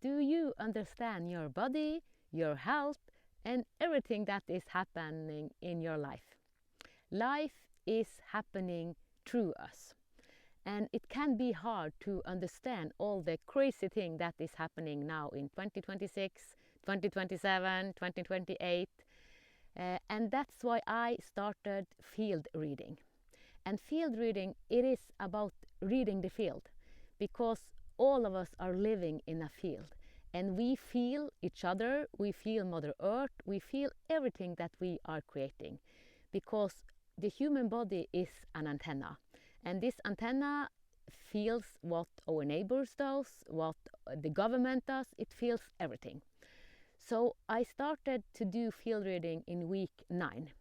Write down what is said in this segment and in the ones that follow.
do you understand your body, your health, and everything that is happening in your life? Life is happening through us. And it can be hard to understand all the crazy thing that is happening now in 2026, 2027, 2028. And that's why I started field reading. And field reading, it is about reading the field, because all of us are living in a field. And we feel each other, we feel Mother Earth, we feel everything that we are creating. Because the human body is an antenna. And this antenna feels what our neighbors does, what the government does, it feels everything. So I started to do field reading in week 9.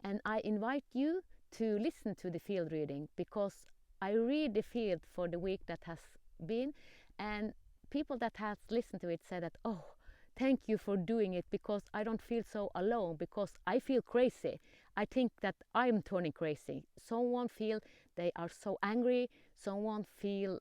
And I invite you to listen to the field reading, because I read the field for the week that has been, and people that have listened to it said that, oh, thank you for doing it, because I don't feel so alone, because I feel crazy. I think that I'm turning crazy. Someone feel they are so angry, someone feel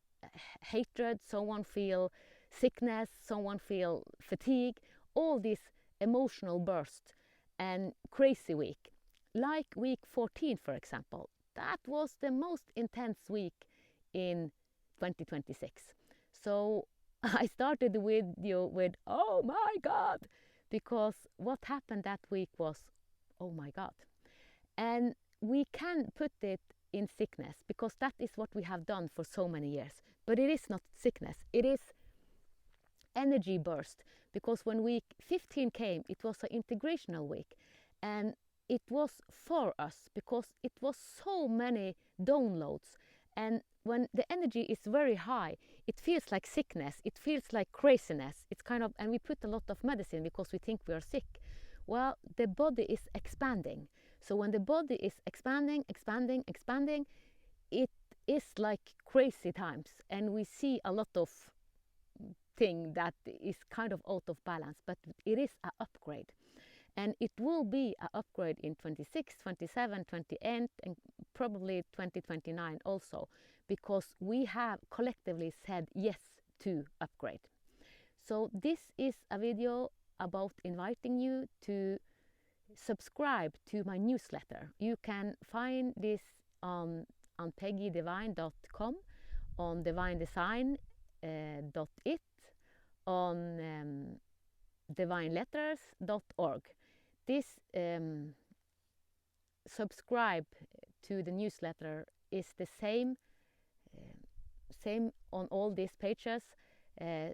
hatred, someone feel sickness, someone feel fatigue, all these emotional bursts and crazy week. Like week 14, for example, that was the most intense week in 2026. So I started the video with, oh my God, because what happened that week was, oh my God. And we can put it in sickness, because that is what we have done for so many years. But it is not sickness, it is energy burst, because when week 15 came, it was an integrational week. And it was for us, because it was so many downloads. And when the energy is very high, it feels like sickness, it feels like craziness. It's kind of, and we put a lot of medicine because we think we are sick. Well, the body is expanding. So when the body is expanding, it is like crazy times. And we see a lot of thing that is kind of out of balance, but it is an upgrade. And it will be an upgrade in 26, 27, 28, and probably 2029 also, because we have collectively said yes to upgrade. So this is a video about inviting you to subscribe to my newsletter. You can find this on anpeggy.com, on divinedesign.it, on divineletters.org. This subscribe to the newsletter is the same on all these pages,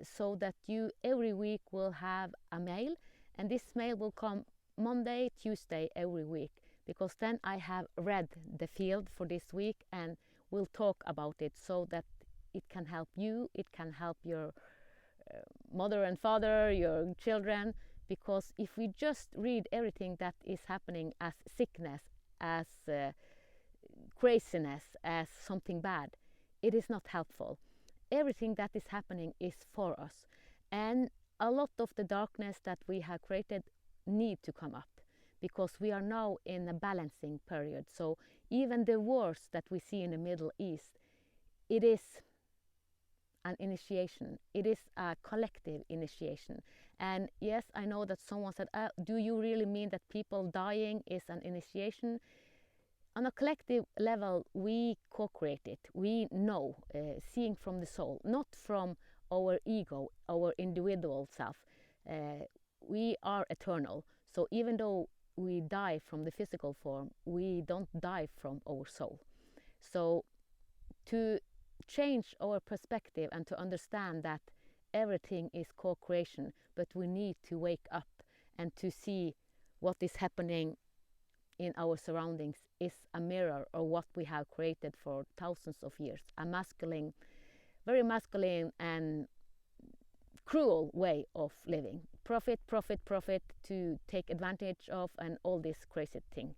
so that you every week will have a mail, and this mail will come Monday, Tuesday every week, because then I have read the field for this week and will talk about it, so that it can help you, it can help your mother and father, your children. Because if we just read everything that is happening as sickness, as craziness, as something bad, it is not helpful. Everything that is happening is for us. And a lot of the darkness that we have created need to come up, because we are now in a balancing period. So even the wars that we see in the Middle East, it is an initiation. It is a collective initiation. And yes, I know that someone said, do you really mean that people dying is an initiation? On a collective level, we co-create it. We know, seeing from the soul, not from our ego, our individual self. We are eternal. So even though we die from the physical form, we don't die from our soul. So to change our perspective and to understand that everything is co-creation, but we need to wake up and to see what is happening in our surroundings is a mirror of what we have created for thousands of years. A masculine, very masculine and cruel way of living. Profit, profit, profit, to take advantage of, and all this crazy thing.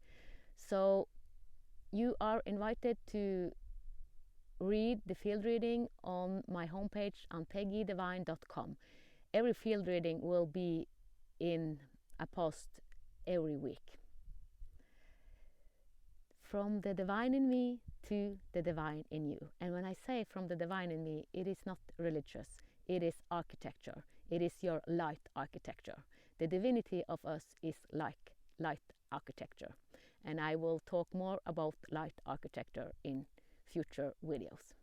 So you are invited to read the field reading on my homepage on anpeggy.com. Every field reading will be in a post every week. From the divine in me to the divine in you. And when I say from the divine in me, it is not religious. it is architecture. It is your light architecture. The divinity of us is like light architecture. And I will talk more about light architecture in future videos.